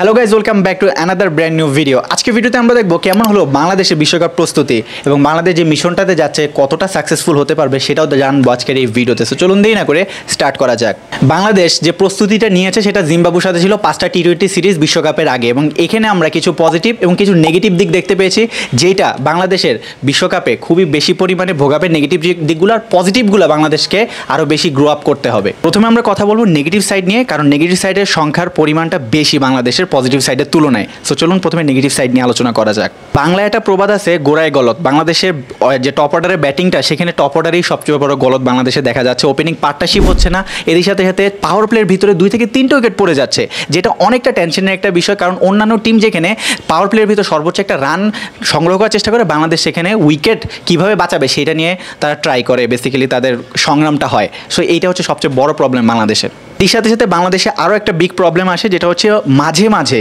Hello guys, welcome back to another brand new video. আজকে ভিডিওতে আমরা দেখবো কেমন হলো বাংলাদেশের বিশ্বকাপ প্রস্তুতি এবং বাংলাদেশ যে মিশনটাতে যাচ্ছে কতটা সাকসেসফুল হতে পারবে সেটাও জানবো আজকের এই ভিডিওতে। সো চলুন দেরি না করে স্টার্ট করা যাক। বাংলাদেশ যে প্রস্তুতিটা নিয়েছে সেটা জিম্বাবুর সাথে ছিল 5টা টি-20 সিরিজ বিশ্বকাপের আগে, এবং এখানে আমরা কিছু পজিটিভ এবং কিছু নেগেটিভ দিক দেখতে পেয়েছি, যেটা বাংলাদেশের বিশ্বকাপে খুবই বেশি পরিমাণে ভোগাবে। নেগেটিভ দিকগুলো আর পজিটিভগুলো বাংলাদেশকে আরও বেশি গ্রো আপ করতে হবে। প্রথমে আমরা কথা বলবো নেগেটিভ সাইড নিয়ে, কারণ নেগেটিভ সাইডের সংখ্যার পরিমাণটা বেশি বাংলাদেশের পজিটিভ সাইডের তুলনায়। সো চলুন প্রথমে নেগেটিভ সাইড নিয়ে আলোচনা করা যাক। বাংলায় একটা প্রবাদ আছে, গোড়ায় গলত। বাংলাদেশের যে টপ অর্ডারের ব্যাটিংটা, সেখানে টপ অর্ডারেই সবচেয়ে বড় গলত বাংলাদেশে দেখা যাচ্ছে। ওপেনিং পার্টনারশিপ হচ্ছে না, এর সাথে সাথে পাওয়ার প্লের ভিতরে 2 থেকে 3টা উইকেট পড়ে যাচ্ছে, যেটা অনেকটা টেনশনের একটা বিষয়। কারণ অন্যান্য টিম যেখানে পাওয়ার প্লের ভিতরে সর্বোচ্চ একটা রান সংগ্রহ করার চেষ্টা করে, বাংলাদেশ সেখানে উইকেট কীভাবে বাঁচাবে সেটা নিয়ে তারা ট্রাই করে, বেসিক্যালি তাদের সংগ্রামটা হয়। সো এইটা হচ্ছে সবচেয়ে বড় প্রবলেম বাংলাদেশের। এর সাথে সাথে বাংলাদেশে আরও একটা বিগ প্রবলেম আসে, যেটা হচ্ছে মাঝে মাঝে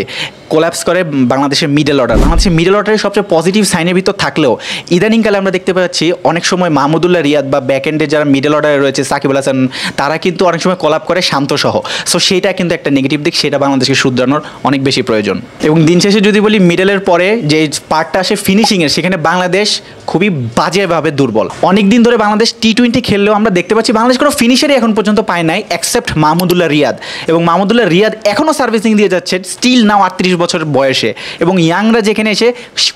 কোল্যাপস করে বাংলাদেশের মিডল অর্ডার। বাংলাদেশের মিডল অর্ডারের সবচেয়ে পজিটিভ সাইনের ভিতর থাকলেও ইদানিংকালে আমরা দেখতে পাচ্ছি অনেক সময় মাহমুদুল্লাহ রিয়াদ বা ব্যাক এন্ডে যারা মিডল অর্ডারে রয়েছে, সাকিব আল হাসান, তারা কিন্তু অনেক সময় কোল্যাপ করে শান্তসহ। সো সেইটা কিন্তু একটা নেগেটিভ দিক, সেটা বাংলাদেশকে শুধরানোর অনেক বেশি প্রয়োজন। এবং দিন শেষে যদি বলি মিডলের পরে যে পার্টটা আসে ফিনিশিংয়ের, সেখানে বাংলাদেশ খুবই বাজেভাবে দুর্বল। অনেক দিন ধরে বাংলাদেশ টি-20 খেললেও আমরা দেখতে পাচ্ছি বাংলাদেশ কোনো ফিনিশারই এখন পর্যন্ত পায় নাই, এক্সেপ্ট মাহমুদুল্লাহ রিয়াদ। এবং মাহমুদুল্লাহ রিয়াদ এখনও সার্ভিসিং দিয়ে যাচ্ছে, স্টিল নাও 38 বছর বয়সে। এবং ইয়াংরা যেখানে এসে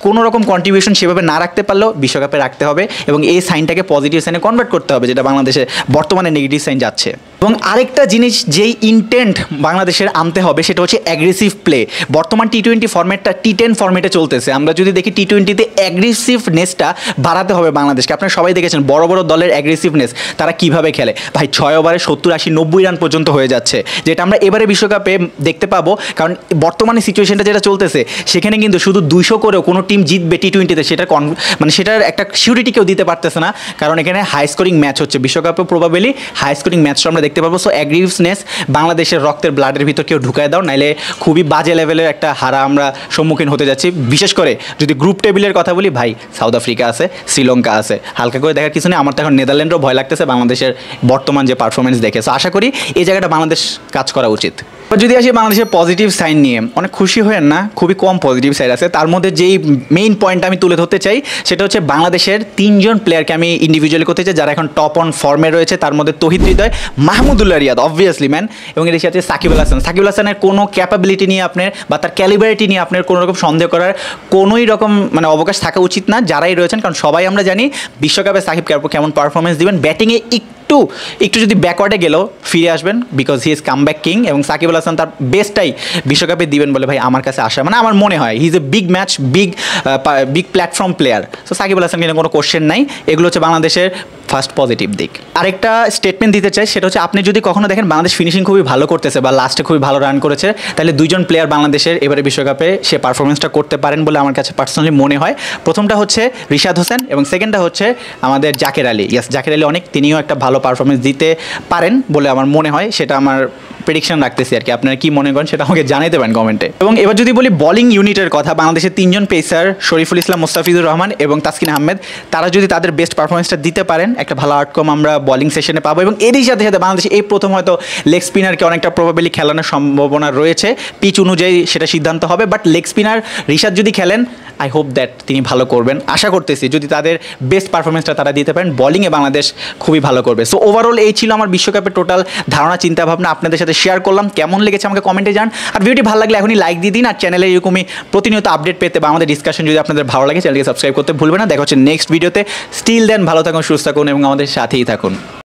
কোনো রকম কন্ট্রিবিউশন সেভাবে না রাখতে পারলেও বিশ্বকাপে রাখতে হবে, এবং এই সাইনটাকে পজিটিভ সাইনে কনভার্ট করতে হবে, যেটা বাংলাদেশে বর্তমানে নেগেটিভ সাইন যাচ্ছে। এবং আরেকটা জিনিস যেই ইন্টেন্ট বাংলাদেশের আনতে হবে, সেটা হচ্ছে অ্যাগ্রেসিভ প্লে। বর্তমান টি-20 ফর্ম্যাটটা টি10 ফর্ম্যাটে চলতেছে। আমরা যদি দেখি টি-20তে অ্যাগ্রেসিভনেসটা বাড়াতে হবে বাংলাদেশকে। আপনারা সবাই দেখেছেন বড় বড় দলের অ্যাগ্রেসিভনেস তারা কীভাবে খেলে। ভাই 6 ওভারে 70, 80, 90 রান পর্যন্ত হয়ে যাচ্ছে, যেটা আমরা এবারে বিশ্বকাপে দেখতে পাবো। কারণ বর্তমানে সিচুয়েশনটা যেটা চলতেছে, সেখানে কিন্তু শুধু 200 করেও কোনো টিম জিতবে টি-20তে সেটার সেটার একটা সিউরিটি কেউ দিতে পারতেছে না। কারণ এখানে হাই স্কোরিং ম্যাচ হচ্ছে, বিশ্বকাপে প্রবাবলি হাই স্কোরিং ম্যাচটা আমরা দেখতে পাবো। সো অ্যাগ্রেসিভনেস বাংলাদেশের রক্তের ব্লাডের ভিতর কেউ ঢুকায় দাও, নাইলে খুবই বাজে লেভেলের একটা হারা আমরা সম্মুখীন হতে যাচ্ছি। বিশেষ করে যদি গ্রুপ টেবিলের কথা বলি, ভাই সাউথ আফ্রিকা আছে, শ্রীলঙ্কা আছে, হালকা করে দেখার কিছু নেই। আমার তো এখন নেদারল্যান্ডও ভয় লাগতেছে বাংলাদেশের বর্তমান যে পারফরমেন্স দেখে। সো আশা করি এই জায়গাটা বাংলাদেশ কাজ করা উচিত। যদি আসি বাংলাদেশের পজিটিভ সাইন নিয়ে, অনেক খুশি হয়েন না, খুবই কম পজিটিভ সাইড আছে। তার মধ্যে যেই মেইন পয়েন্টটা আমি তুলে ধরতে চাই, সেটা হচ্ছে বাংলাদেশের 3 জন প্লেয়ারকে আমি ইন্ডিভিজুয়ালি করতে চাই, যারা এখন টপ অন ফর্মে রয়েছে। তার মধ্যে তৌহিদ হৃদয়, মাহমুদুল্লাহ রিয়াদ অবভিয়াসলি ম্যান, এবং এর সাথে সাকিব আল হাসান। সাকিব আল হাসানের কোনো ক্যাপাবিলিটি নিয়ে আপনার বা তার ক্যালিবারিটি নিয়ে আপনার কোনো রকম সন্দেহ করার কোনোই রকম অবকাশ থাকা উচিত না, যারাই রয়েছেন। কারণ সবাই আমরা জানি বিশ্বকাপে সাকিব কেমন পারফরমেন্স দিবেন। ব্যাটিংয়ে একটু যদি ব্যাকওয়ার্ডে গেলেও ফিরে আসবেন, because he is comeback king. এবং সাকিব আল হাসান তার বেস্টটাই বিশ্বকাপে দিবেন বলে ভাই আমার কাছে আসা, আমার মনে হয় he is a big match, big platform player. So Shakib Al Hasan কিন্তু কোনো কোশ্চেন নাই। এগুলো হচ্ছে বাংলাদেশের ফার্স্ট পজিটিভ দিক। আরেকটা স্টেটমেন্ট দিতে চাই, সেটা হচ্ছে আপনি যদি কখনো দেখেন বাংলাদেশ ফিনিশিং খুবই ভালো করতেছে বা লাস্টে খুবই ভালো রান করেছে, তাহলে 2 জন প্লেয়ার বাংলাদেশের এবারে বিশ্বকাপে সে পারফরমেন্সটা করতে পারেন বলে আমার কাছে পার্সোনালি মনে হয়। প্রথমটা হচ্ছে রিশাদ হোসেন, এবং সেকেন্ডটা হচ্ছে আমাদের জাকের আলী। ইয়াস, জাকের আলী তিনিও একটা ভালো পারফরমেন্স দিতে পারেন বলে আমার মনে হয়, সেটা আমার প্রেডিকশন রাখতেছি আর কি। আপনারা কি মনে করেন সেটা আমাকে জানাতে পারেন কমেন্টে। এবং এবার যদি বলি বোলিং ইউনিটের কথা, বাংলাদেশের 3 জন পেসার শরীফুল ইসলাম, মুস্তাফিজুর রহমান এবং তাসকিন আহমেদ, তারা যদি তাদের বেস্ট পারফরমেন্সটা দিতে পারেন, একটা ভালো আউটকাম আমরা বোলিং সেশনে পাবো। এবং এরই সাথে সাথে বাংলাদেশ এই প্রথম হয়তো লেগ স্পিনারকে অনেকটা প্রবাবলি খেলানোর সম্ভাবনা রয়েছে, পিচ অনুযায়ী সেটা সিদ্ধান্ত হবে। বাট লেগ স্পিনার রিশাদ যদি খেলেন, আই হোপ দ্যাট তিনি ভালো করবেন। আশা করতেছি যদি তাদের বেস্ট পারফরমেন্সটা তারা দিতে পারেন, বোলিংয়ে বাংলাদেশ খুবই ভালো করবে। সো ওভারঅল এই ছিল আমার বিশ্বকাপের টোটাল ধারণা, চিন্তাভাবনা আপনাদের সাথে শেয়ার করলাম। কেমন লেগেছে আমাকে কমেন্টে জানান। আর ভিডিওটি ভালো লাগলে এখনই লাইক দিয়ে দিন। আর চ্যানেলে এরকমই প্রতিনিয়ত আপডেট পেতে বা আমাদের ডিসকাশন যদি আপনাদের ভালো লাগে, চ্যানেলকে সাবস্ক্রাইব করতে ভুলবেন না। দেখা হচ্ছে নেক্সট ভিডিওতে। স্টিল দেন ভালো থাকুন, সুস্থ থাকুন এবং আমাদের সাথেই থাকুন।